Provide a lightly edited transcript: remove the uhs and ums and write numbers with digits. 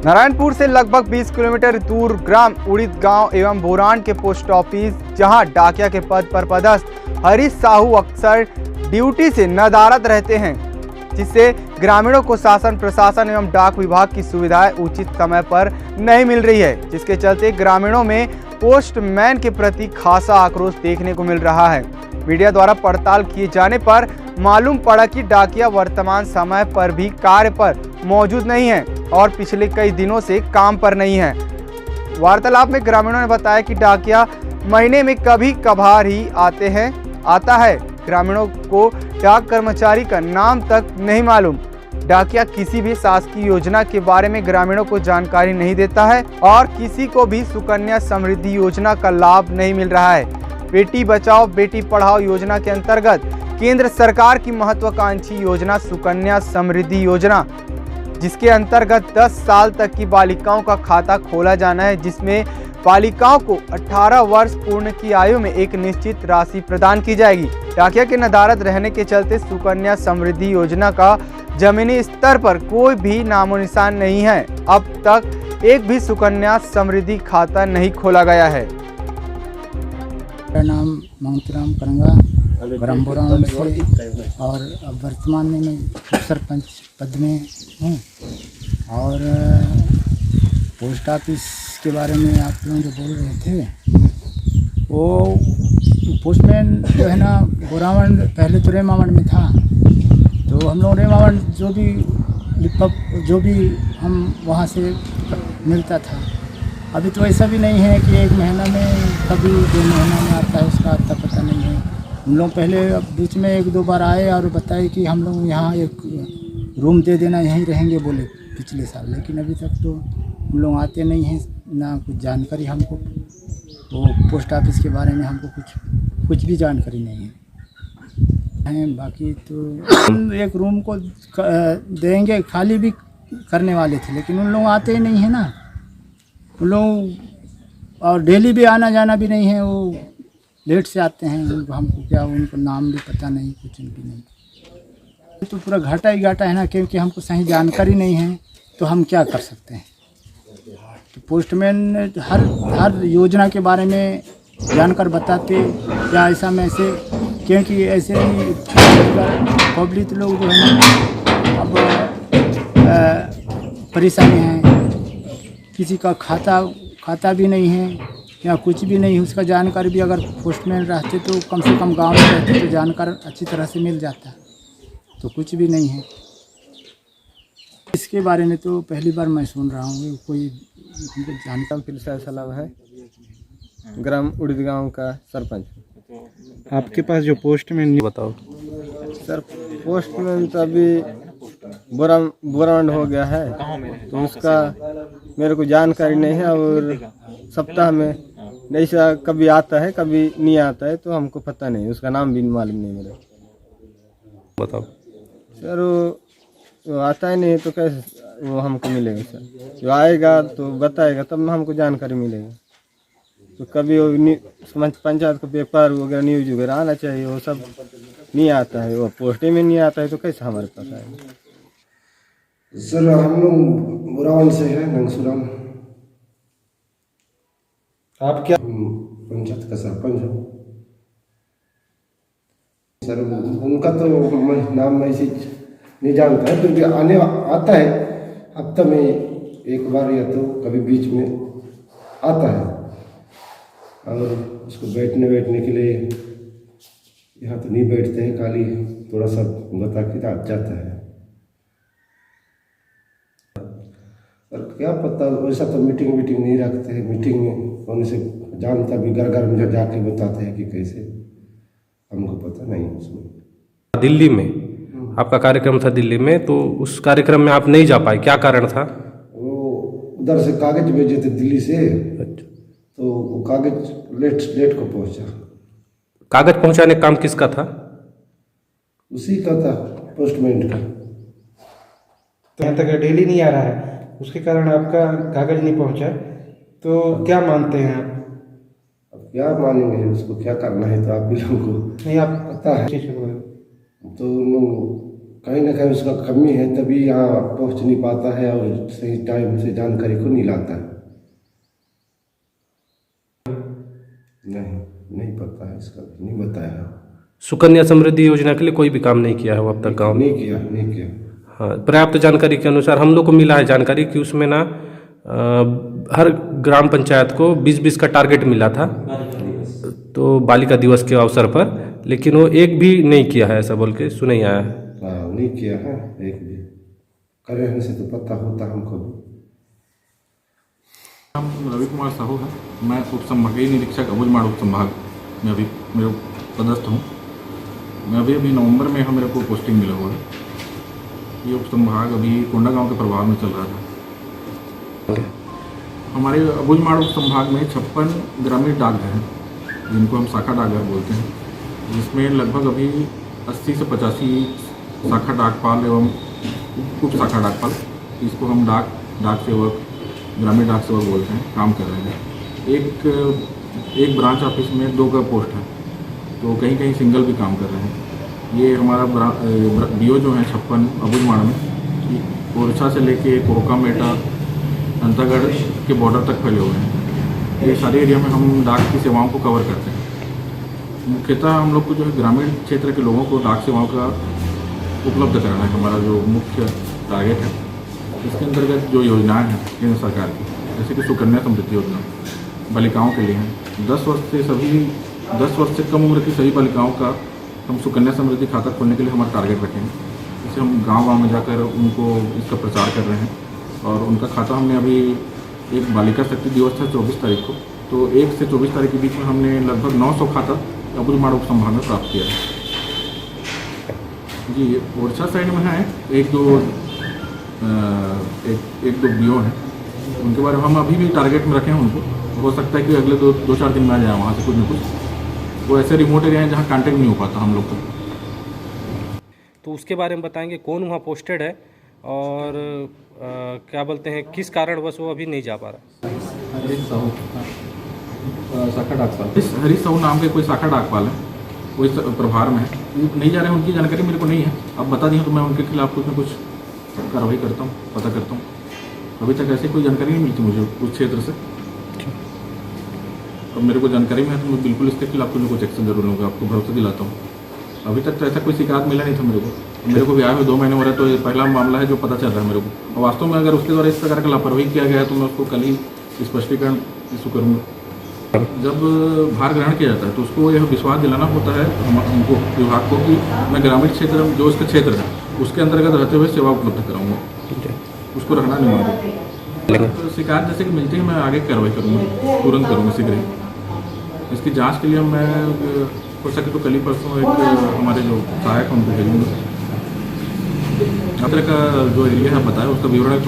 नारायणपुर से लगभग 20 किलोमीटर दूर ग्राम उड़िद गांव एवं बोरान के पोस्ट ऑफिस, जहां डाकिया के पद पर पदस्थ हरीश साहू अक्सर ड्यूटी से नदारद रहते हैं, जिससे ग्रामीणों को शासन प्रशासन एवं डाक विभाग की सुविधाएं उचित समय पर नहीं मिल रही है, जिसके चलते ग्रामीणों में पोस्टमैन के प्रति खासा आक्रोश देखने को मिल रहा है। मीडिया द्वारा पड़ताल किए जाने पर मालूम पड़ा कि डाकिया वर्तमान समय पर भी कार्य पर मौजूद नहीं है और पिछले कई दिनों से काम पर नहीं है। वार्तालाप में ग्रामीणों ने बताया कि डाकिया महीने में कभी कभार ही आता है। ग्रामीणों को डाक कर्मचारी का नाम तक नहीं मालूम। डाकिया किसी भी शासकीय योजना के बारे में ग्रामीणों को जानकारी नहीं देता है और किसी को भी सुकन्या समृद्धि योजना का लाभ नहीं मिल रहा है। बेटी बचाओ बेटी पढ़ाओ योजना के अंतर्गत केंद्र सरकार की महत्वाकांक्षी योजना सुकन्या समृद्धि योजना, जिसके अंतर्गत 10 साल तक की बालिकाओं का खाता खोला जाना है, जिसमें बालिकाओं को 18 वर्ष पूर्ण की आयु में एक निश्चित राशि प्रदान की जाएगी। डाकिया के नदारद रहने के चलते सुकन्या समृद्धि योजना का जमीनी स्तर पर कोई भी नामो निशान नहीं है। अब तक एक भी सुकन्या समृद्धि खाता नहीं खोला गया है। मेरा नाम मोहतराम करंगा ग्राम बोरान से और अब वर्तमान में मैं सरपंच पद में हूँ। और पोस्ट ऑफिस के बारे में आप लोग जो बोल रहे थे, वो पोस्टमैन जो है ना बोरावन पहले तो रेमावन में था, तो हम लोग रेमावन जो भी हम वहाँ से मिलता था। अभी तो ऐसा भी नहीं है कि एक महीना में कभी 2 महीना में आता है, उसका आता पता नहीं है। हम लोग पहले बीच में 1-2 बार आए और बताए कि हम लोग यहाँ एक रूम दे देना, यहीं रहेंगे बोले पिछले साल, लेकिन अभी तक तो हम लोग आते नहीं हैं, ना कुछ जानकारी हमको वो पोस्ट ऑफिस के बारे में हमको कुछ भी जानकारी नहीं है। बाकी तो एक रूम को देंगे, खाली भी करने वाले थे, लेकिन उन लोग आते ही नहीं है ना उन लोग, और डेली भी आना जाना भी नहीं है, वो लेट से आते हैं। हमको क्या उनको नाम भी पता नहीं, कुछ भी नहीं, तो पूरा घाटा ही घाटा है ना, क्योंकि हमको सही जानकारी नहीं है तो हम क्या कर सकते हैं। तो पोस्टमैन हर योजना के बारे में जानकर बताते या ऐसा में ऐसे, क्योंकि ऐसे ही पब्लिक लोग जो है ना अब परेशानी है, किसी का खाता भी नहीं है या कुछ भी नहीं है, उसका जानकारी भी अगर पोस्टमैन रहते तो कम से कम गांव में रहते तो जानकारी अच्छी तरह से मिल जाता, तो कुछ भी नहीं है। इसके बारे में तो पहली बार मैं सुन रहा हूँ, कोई जानकारी। फिर सलाम है, ग्राम उड़िद गांव का सरपंच। आपके पास जो पोस्टमैन बताओ सर, पोस्टमैन तो अभी बोरावंड हो गया है, तो उसका मेरे को जानकारी नहीं है, और सप्ताह में ऐसा कभी आता है कभी नहीं आता है, तो हमको पता नहीं, उसका नाम भी मालूम नहीं मेरे। बताओ सर, वो आता ही नहीं तो कैसे वो हमको मिलेगा सर? जो आएगा तो बताएगा तब ना हमको जानकारी मिलेगी। तो कभी वो पंचायत का पेपर वगैरह न्यूज वगैरह आना चाहिए, वो सब नहीं आता है, वो पोस्टे में नहीं आता है, तो कैसे हमारे पास आएगा? सर हम लोग बोरावन से हैं, नंगसुराम। आप क्या पंचायत का सरपंच हूँ सर। उनका तो नाम मैं नहीं जानता है, फिर भी आता है, हफ्ता में एक बार या तो कभी बीच में आता है, और उसको बैठने के लिए यहाँ तो नहीं बैठते हैं, खाली थोड़ा सा बता के जाता है। और क्या पता, वैसा तो मीटिंग नहीं रखते हैं, मीटिंग में होने से जानता भी घर में जाके बताते हैं कि कैसे, हमको पता नहीं उसमें। दिल्ली में आपका कार्यक्रम था दिल्ली में, तो उस कार्यक्रम में आप नहीं जा पाए, क्या कारण था? वो उधर से कागज भेजे थे दिल्ली से, तो वो कागज लेट को पहुंचा। कागज पहुंचाने का काम किसका था? उसी का था, पोस्टमैन का। तो यहाँ तक डेली नहीं आ रहा है, उसके कारण आपका कागज नहीं पहुंचा, तो क्या मानते हैं आप? अब क्या मानेंगे, उसको क्या करना है, तो आप भी लोगों को नहीं आप पता है। ठीक है, तो कहीं ना कहीं उसका कमी है, तभी यहाँ पहुँच नहीं पाता है और सही टाइम से जानकारी को नहीं लाता है। नहीं पता है, इसका नहीं बताया। सुकन्या समृद्धि योजना के लिए कोई भी काम नहीं किया है वो अब तक गाँव में? नहीं किया। हाँ, पर्याप्त जानकारी के अनुसार हम लोग को मिला है जानकारी कि उसमें ना हर ग्राम पंचायत को 20-20 का टारगेट मिला था तो बालिका दिवस के अवसर पर, लेकिन वो एक भी नहीं किया है, ऐसा बोल के सुने ही आया है। नहीं किया है एक भी। करे रहने से तो पता होता हमको भी। नाम रवि कुमार साहू है। मैं उप संभागीय निरीक्षक अबुझमाड़ उप संभाग में अभी मेरे पदस्थ हूँ। मैं अभी नवंबर में मेरे को पोस्टिंग मिला हुआ है। ये उप संभाग अभी कोंडागांव के प्रभाव में चल रहा था। हमारे अबुझमाड़ उप संभाग में 56 ग्रामीण डाकघर हैं, जिनको हम शाखा डाकघर बोलते हैं, जिसमें लगभग अभी 80 से 85 शाखा डाकपाल एवं उप शाखा डाकपाल, इसको हम डाक सेवक, ग्रामीण डाक सेवक बोलते हैं, काम कर रहे हैं। एक ब्रांच ऑफिस में 2 का पोस्ट है, तो कहीं कहीं सिंगल भी काम कर रहे हैं। ये हमारा बीओ जो है 56 अबुझमाड़ में ओरछा से लेके कोरकामेटा, अंतागढ़ के बॉर्डर तक फैले हुए हैं। ये सारे एरिया में हम डाक की सेवाओं को कवर करते हैं। मुख्यतः हम लोग को जो है ग्रामीण क्षेत्र के लोगों को डाक सेवाओं का उपलब्ध कराना है हमारा जो मुख्य टारगेट है। इसके अंतर्गत जो योजनाएं हैं केंद्र सरकार की, जैसे कि सुकन्या समृद्धि योजना बालिकाओं के लिए है। 10 वर्ष से कम उम्र की सभी बालिकाओं का हम सुकन्या समृद्धि खाता खोलने के लिए हमारा टारगेट रखेंगे। इसे हम गांव-गांव में जाकर उनको इसका प्रचार कर रहे हैं और उनका खाता हमने अभी एक बालिका शक्ति दिवस था 24 तारीख को, तो 1 से 24 तारीख के बीच में हमने लगभग 900 खाता अबुझमाड़ उप संभाग में प्राप्त किया है। जी, ओरछा साइड में है एक दो बीओ हैं, उनके बारे में हम अभी भी टारगेट में रखे हैं। उनको हो सकता है कि अगले 2-4 दिन में आ जाए वहाँ से कुछ न कुछ। वो ऐसे रिमोट एरिया हैं जहाँ कांटेक्ट नहीं हो पाता हम लोग का। तो उसके बारे में बताएंगे कौन वहाँ पोस्टेड है और क्या बोलते हैं, किस कारणवश वो अभी नहीं जा पा रहा? हरीश साहू शाखा डाकपाल, हरीश साहू नाम के कोई शाखा डाकपाल है, वो इस प्रभार में है, नहीं जा रहे हैं। उनकी जानकारी मेरे को नहीं है, अब बता दी तो मैं उनके खिलाफ कुछ न कुछ कार्रवाई करता हूँ, पता करता हूँ। अभी तक ऐसी कोई जानकारी नहीं मिलती मुझे उस क्षेत्र से। अब मेरे को जानकारी में है तो मैं बिल्कुल इसके खिलाफ कुछ न कुछ एक्शन जरूर लूँगा, आपको भरोसा दिलाता हूँ। अभी तक तो ऐसा कोई शिकायत मिला नहीं था मेरे को भी आए हुए 2 महीने हो रहे, तो ये पहला मामला है जो पता चल रहा है मेरे को। और वास्तव में अगर उसके द्वारा इस प्रकार का लापरवाही किया गया है तो मैं उसको कल ही स्पष्टीकरण इशू करूँगा। जब भार ग्रहण किया जाता है तो उसको यह विश्वास दिलाना होता है हमको, विभाग को, कि मैं ग्रामीण क्षेत्र जो उसका क्षेत्र है उसके अंतर्गत रहते हुए सेवा उपलब्ध कराऊंगा, उसको रहना नहीं मांगूंगा। तो शिकायत जैसे कि मिलती है मैं आगे कार्रवाई करूँगा, तुरंत करूँगा शीघ्र ही। इसकी जांच के लिए मैं हो सके तो कल ही परसों एक हमारे जो सहायक उनको भेजूँगा। का जो एरिया है बताया उसका विवरण